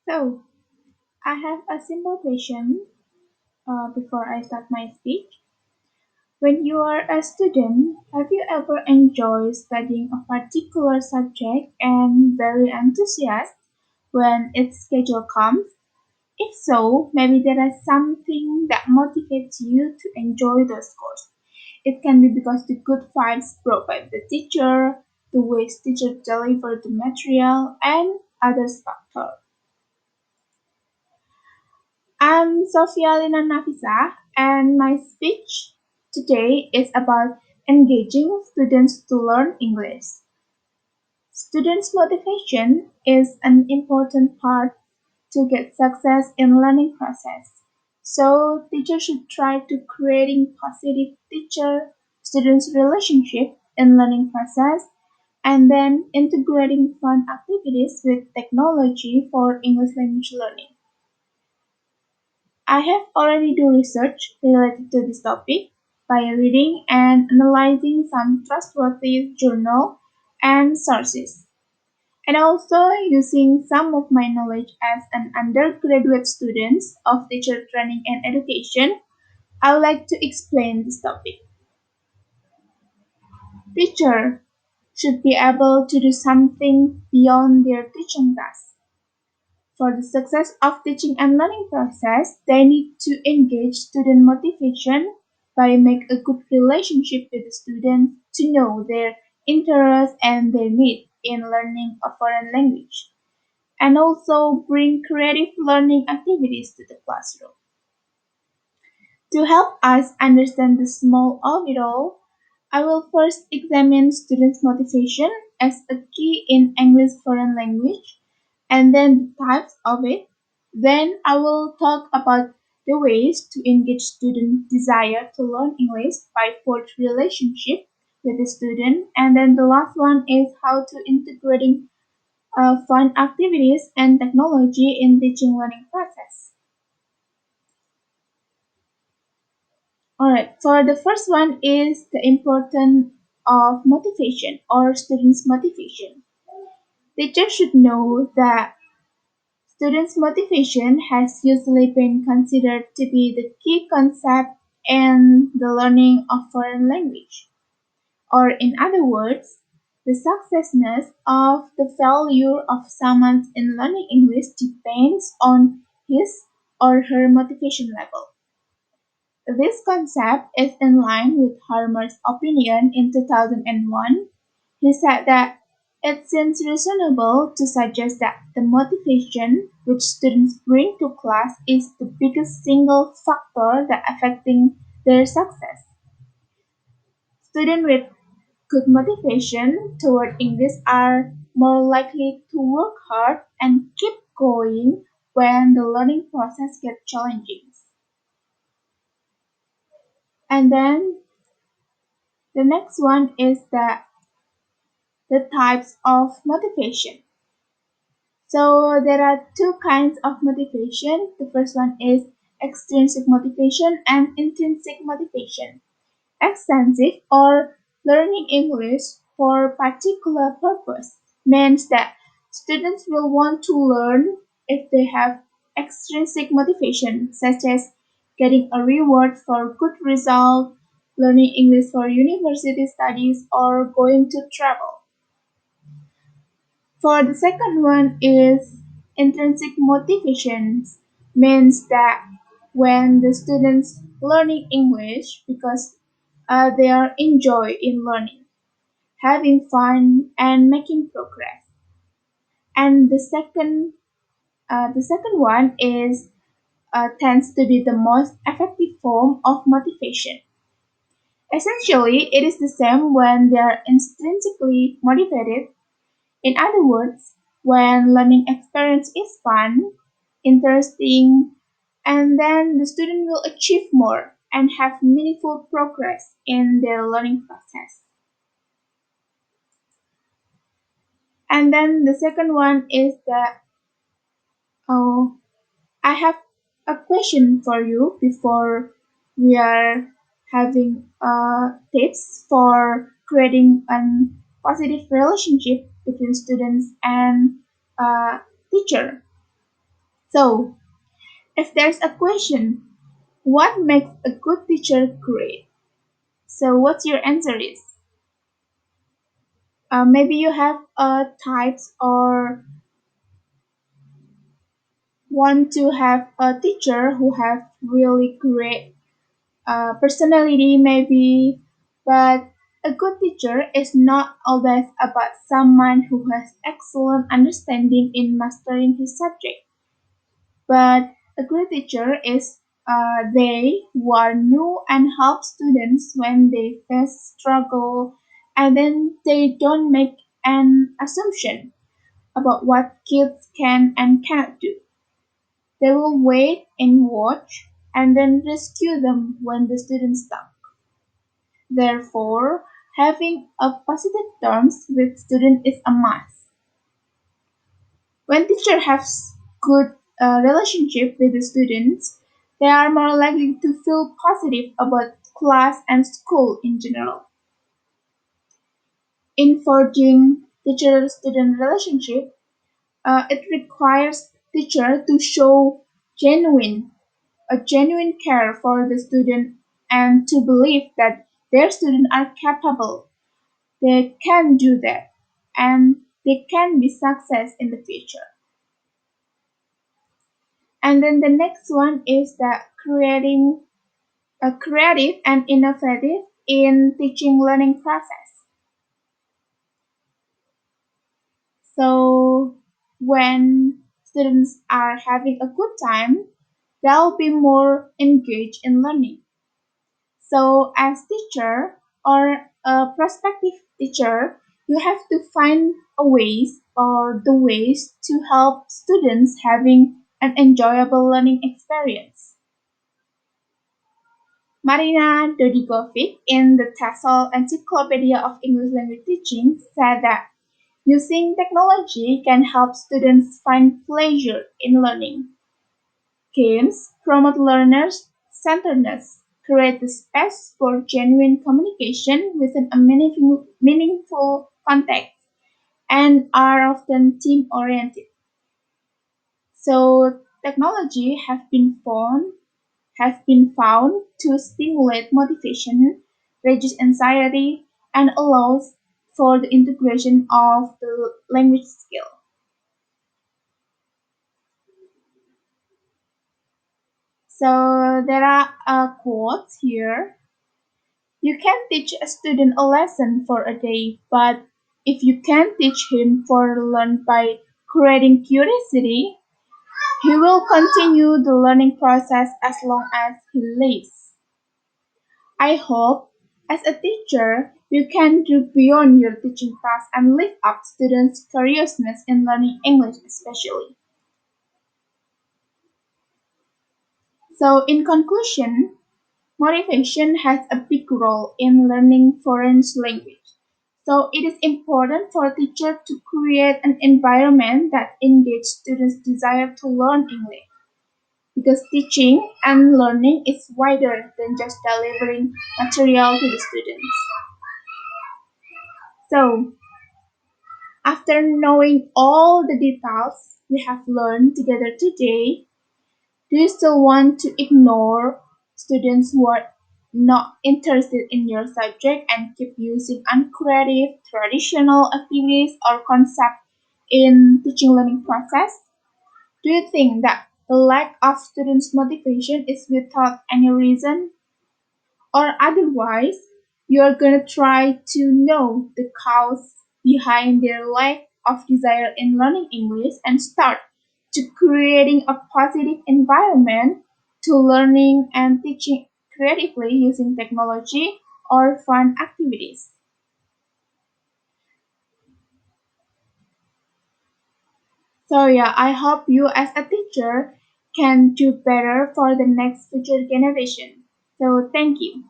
So, I have a simple question before I start my speech. When you are a student, have you ever enjoyed studying a particular subject and very enthusiastic when its schedule comes? If so, maybe there is something that motivates you to enjoy those courses. It can be because the good vibes brought by the teacher, the ways teacher deliver the material, and other factors. I'm Sofia Lina Nafisa, and my speech today is about engaging students to learn English. Students' motivation is an important part to get success in learning process. So teachers should try to creating positive teacher students relationship in learning process and then integrating fun activities with technology for English language learning. I have already do research related to this topic by reading and analyzing some trustworthy journal and sources, and also using some of my knowledge as an undergraduate student of teacher training and education. I would like to explain this topic. Teacher should be able to do something beyond their teaching task. For the success of teaching and learning process, they need to engage student motivation by make a good relationship with the students to know their interests and their need in learning a foreign language, and also bring creative learning activities to the classroom. To help us understand the small of it all, I will first examine students' motivation as a key in English foreign language and then the types of it. Then I will talk about the ways to engage student desire to learn English by forge relationship with the student. And then the last one is how to integrating fun activities and technology in teaching learning process. Alright, for the first one is the importance of motivation or students' motivation. Teachers should know that students' motivation has usually been considered to be the key concept in the learning of foreign language. Or in other words, the successness of the failure of someone in learning English depends on his or her motivation level. This concept is in line with Harmer's opinion in 2001. He said that it seems reasonable to suggest that the motivation which students bring to class is the biggest single factor that affecting their success. Students with good motivation toward English are more likely to work hard and keep going when the learning process gets challenging. And then the next one is the types of motivation. So there are two kinds of motivation. The first one is extrinsic motivation and intrinsic motivation. Extensive or learning English for particular purpose means that students will want to learn if they have extrinsic motivation, such as getting a reward for good result, learning English for university studies, or going to travel. For the second one is intrinsic motivations means that when the students learning English because they are enjoy in learning, having fun and making progress. And the second one is tends to be the most effective form of motivation. Essentially, it is the same when they are intrinsically motivated. In other words, when learning experience is fun, interesting, and then the student will achieve more and have meaningful progress in their learning process. And then the second one is that oh, I have a question for you before we are having tips for creating a positive relationship between students and teacher. So, if there's a question, what makes a good teacher great? So, what's your answer is? Maybe you have types or want to have a teacher who have really great personality maybe, but a good teacher is not always about someone who has excellent understanding in mastering his subject, but a great teacher is they who are new and help students when they face struggle, and then they don't make an assumption about what kids can and cannot do. They will wait and watch and then rescue them when the students stop. Therefore, having a positive terms with student is a must. When teacher has good relationship with the students, they are more likely to feel positive about class and school in general. In forging teacher-student relationship, it requires teacher to show genuine a genuine care for the student and to believe that their students are capable, they can do that, and they can be success in the future. And then the next one is that creating a creative and innovative in teaching learning process. So when students are having a good time, they'll be more engaged in learning. So as teacher or a prospective teacher, you have to find a ways or the ways to help students having an enjoyable learning experience. Marina Dodigovic in the TESOL Encyclopedia of English Language Teaching said that using technology can help students find pleasure in learning. Games promote learners' centeredness, create the space for genuine communication within a meaningful context, and are often team-oriented. So technology have been found to stimulate motivation, reduce anxiety, and allows for the integration of the language skill. So there are quotes here. You can teach a student a lesson for a day, but if you can teach him for learn by creating curiosity, he will continue the learning process as long as he lives. I hope, as a teacher, you can do beyond your teaching task and lift up students' curiousness in learning English especially. So in conclusion, motivation has a big role in learning foreign language. So it is important for a teacher to create an environment that engages students' desire to learn English. Because teaching and learning is wider than just delivering material to the students. So, after knowing all the details we have learned together today, do you still want to ignore students who are not interested in your subject and keep using uncreative, traditional activities or concepts in teaching learning process? Do you think that the lack of students' motivation is without any reason? Or otherwise, you're gonna try to know the cause behind their lack of desire in learning English and start to creating a positive environment to learning and teaching creatively using technology or fun activities. So yeah, I hope you as a teacher can do better for the next future generation. So thank you.